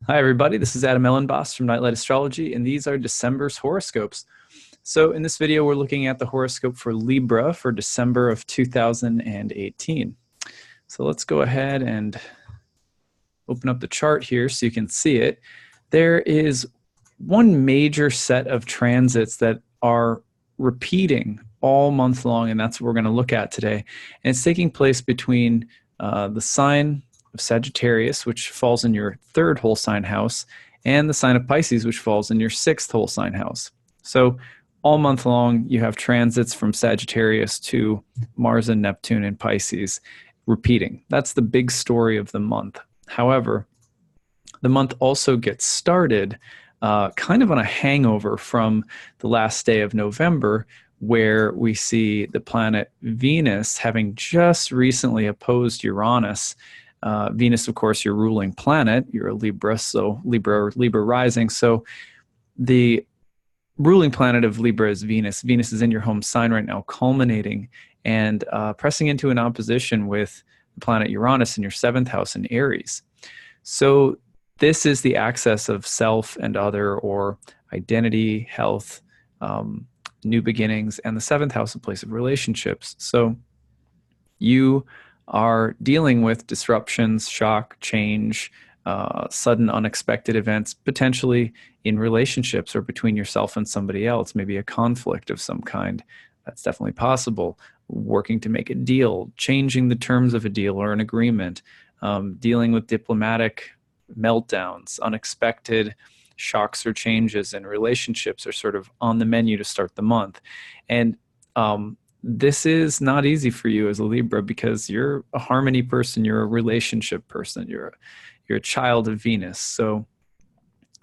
Hi, everybody. This is Elenbaas from Nightlight Astrology, and these are December's horoscopes. So in this video, we're looking at the horoscope for Libra for December of 2018. So let's go ahead and open up the chart here so you can see it. There is one major set of transits that are repeating all month long, and that's what we're going to look at today. And it's taking place between the sign of Sagittarius, which falls in your third whole sign house, and the sign of Pisces, which falls in your sixth whole sign house. So all month long, you have transits from Sagittarius to Mars and Neptune in Pisces repeating. That's the big story of the month. However, the month also gets started kind of on a hangover from the last day of November, where we see the planet Venus having just recently opposed Uranus. Venus, of course, your ruling planet. You're a Libra, so Libra rising. So the ruling planet of Libra is Venus. Venus is in your home sign right now, culminating and pressing into an opposition with the planet Uranus in your seventh house in Aries. So this is the axis of self and other, or identity, health, new beginnings, and the seventh house, a place of relationships. So you are dealing with disruptions, shock, change, sudden unexpected events, potentially in relationships or between yourself and somebody else, maybe a conflict of some kind. That's definitely possible. Working to make a deal, changing the terms of a deal or an agreement, dealing with diplomatic meltdowns, unexpected shocks or changes in relationships are sort of on the menu to start the month. And this is not easy for you as a Libra, because you're a harmony person, you're a relationship person, you're a child of Venus. So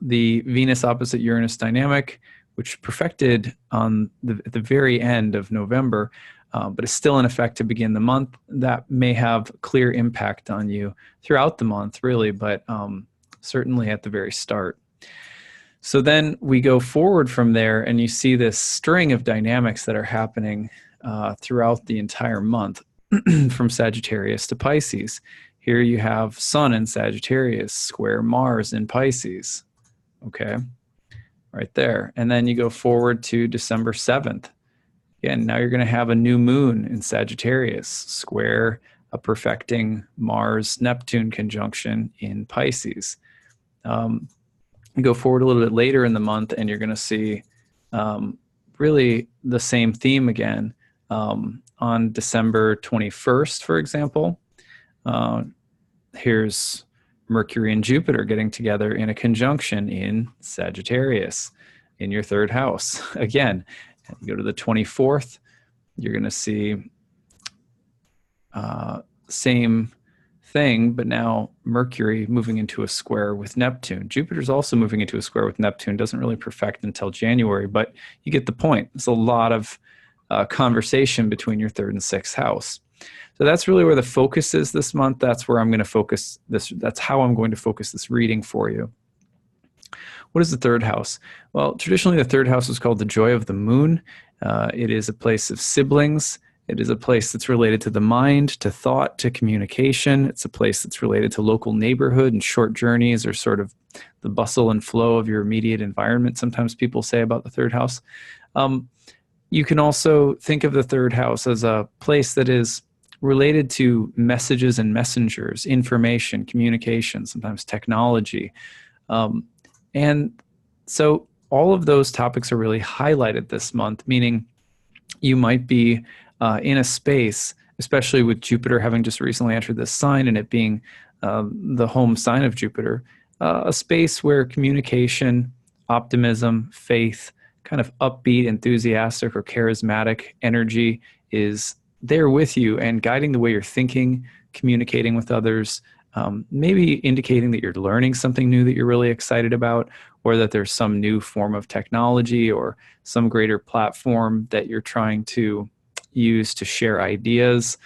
the Venus opposite Uranus dynamic, which perfected on at the very end of November, but is still in effect to begin the month, that may have clear impact on you throughout the month, really, but certainly at the very start. So then we go forward from there, and you see this string of dynamics that are happening throughout the entire month from Sagittarius to Pisces. Here you have Sun in Sagittarius, square Mars in Pisces. Okay, right there. And then you go forward to December 7th. Again, now you're going to have a new moon in Sagittarius, square a perfecting Mars-Neptune conjunction in Pisces. You go forward a little bit later in the month, and you're going to see really the same theme again. On December 21st, for example, here's Mercury and Jupiter getting together in a conjunction in Sagittarius in your third house. Again, you go to the 24th, you're going to see same thing, but now Mercury moving into a square with Neptune. Jupiter's also moving into a square with Neptune. Doesn't really perfect until January, but you get the point. It's a lot of conversation between your third and sixth house. So that's really where the focus is this month. That's where I'm going to focus this. That's how I'm going to focus this reading for you. What is the third house? Well, traditionally the third house is called the joy of the moon. It is a place of siblings. It is a place that's related to the mind, to thought, to communication. It's a place that's related to local neighborhood and short journeys, or sort of the bustle and flow of your immediate environment, sometimes people say about the third house. You can also think of the third house as a place that is related to messages and messengers, information, communication, sometimes technology. And so all of those topics are really highlighted this month, meaning you might be in a space, especially with Jupiter having just recently entered this sign and it being the home sign of Jupiter, a space where communication, optimism, faith, kind of upbeat, enthusiastic, or charismatic energy is there with you and guiding the way you're thinking, communicating with others, maybe indicating that you're learning something new that you're really excited about, or that there's some new form of technology or some greater platform that you're trying to use to share ideas.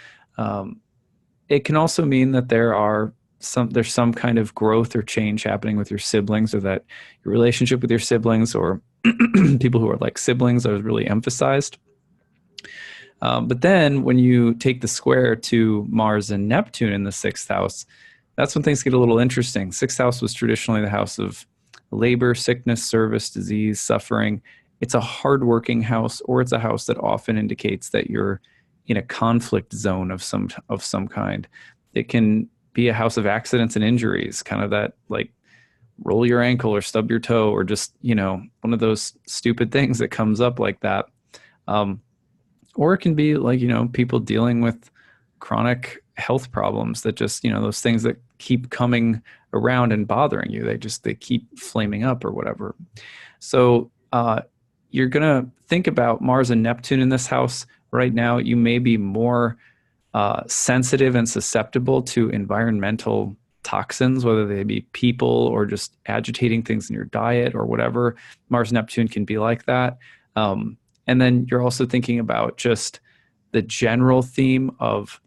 It can also mean that there's some kind of growth or change happening with your siblings, or that your relationship with your siblings or people who are like siblings are really emphasized. But then when you take the square to Mars and Neptune in the sixth house, that's when things get a little interesting. Sixth house was traditionally the house of labor, sickness, service, disease, suffering. It's a hardworking house, or it's a house that often indicates that you're in a conflict zone of some kind. It can be a house of accidents and injuries, kind of that like roll your ankle or stub your toe, or just, one of those stupid things that comes up like that. Or it can be like, people dealing with chronic health problems that just, those things that keep coming around and bothering you. They keep flaming up or whatever. So you're going to think about Mars and Neptune in this house right now. You may be more sensitive and susceptible to environmental toxins, whether they be people or just agitating things in your diet or whatever. Mars Neptune can be like that. And then you're also thinking about just the general theme of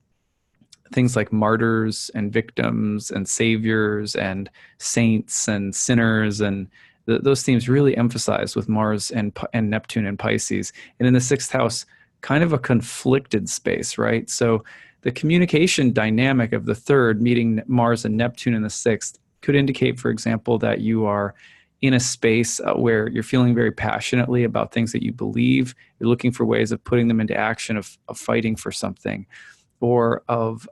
things like martyrs and victims and saviors and saints and sinners, and those themes really emphasized with Mars and Neptune and Pisces. And in the sixth house, kind of a conflicted space, right? So the communication dynamic of the third meeting Mars and Neptune in the sixth could indicate, for example, that you are in a space where you're feeling very passionately about things that you believe. You're looking for ways of putting them into action, of fighting for something, or of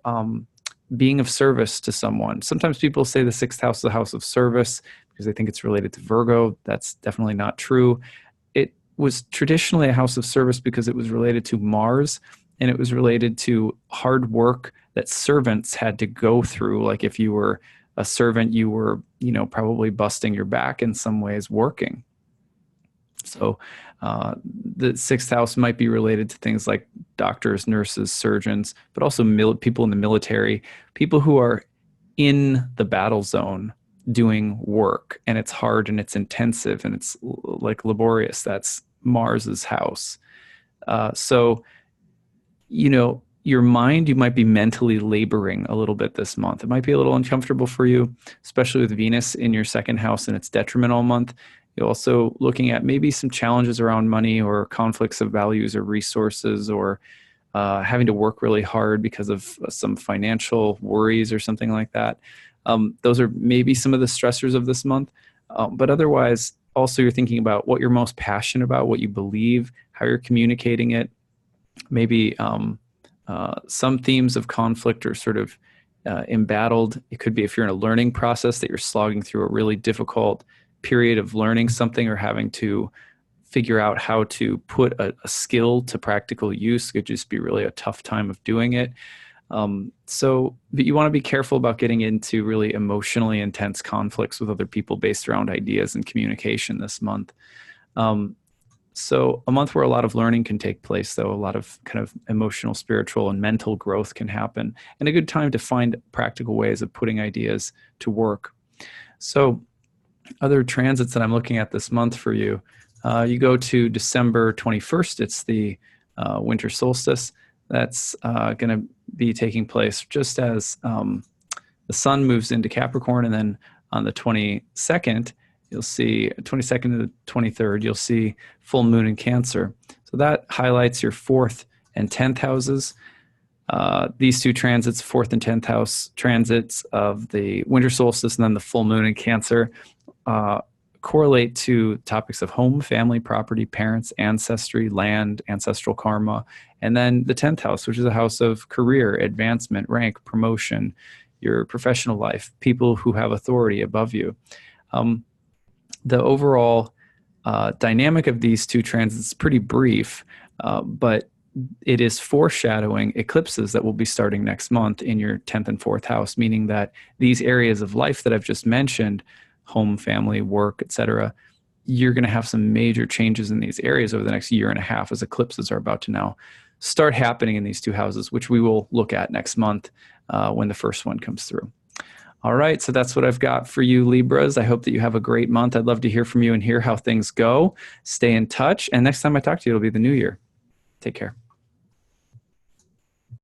being of service to someone. Sometimes people say the sixth house is a house of service because they think it's related to Virgo. That's definitely not true. It was traditionally a house of service because it was related to Mars, and it was related to hard work that servants had to go through. Like if you were a servant, you were, probably busting your back in some ways working. So the sixth house might be related to things like doctors, nurses, surgeons, but also people in the military, people who are in the battle zone doing work, and it's hard and it's intensive and it's like laborious. That's Mars's house. So, your mind, you might be mentally laboring a little bit this month. It might be a little uncomfortable for you, especially with Venus in your second house and its detriment all month. You're also looking at maybe some challenges around money or conflicts of values or resources, or having to work really hard because of some financial worries or something like that. Those are maybe some of the stressors of this month. But otherwise, also you're thinking about what you're most passionate about, what you believe, how you're communicating it. Maybe some themes of conflict are sort of embattled. It could be if you're in a learning process that you're slogging through a really difficult period of learning something, or having to figure out how to put a skill to practical use. It could just be really a tough time of doing it. But you want to be careful about getting into really emotionally intense conflicts with other people based around ideas and communication this month. So a month where a lot of learning can take place, though, a lot of kind of emotional, spiritual, and mental growth can happen, and a good time to find practical ways of putting ideas to work. So other transits that I'm looking at this month for you, you go to December 21st. It's the winter solstice. That's going to be taking place just as the sun moves into Capricorn, and then on the 22nd, you'll see 22nd to the 23rd, you'll see full moon in Cancer. So that highlights your 4th and 10th houses. These two transits, 4th and 10th house transits of the winter solstice and then the full moon in Cancer, correlate to topics of home, family, property, parents, ancestry, land, ancestral karma, and then the 10th house, which is a house of career, advancement, rank, promotion, your professional life, people who have authority above you. The overall dynamic of these two transits is pretty brief, but it is foreshadowing eclipses that will be starting next month in your 10th and 4th house, meaning that these areas of life that I've just mentioned, home, family, work, etc., you're going to have some major changes in these areas over the next year and a half, as eclipses are about to now start happening in these two houses, which we will look at next month when the first one comes through. All right, so that's what I've got for you, Libras. I hope that you have a great month. I'd love to hear from you and hear how things go. Stay in touch, and next time I talk to you, it'll be the new year. Take care.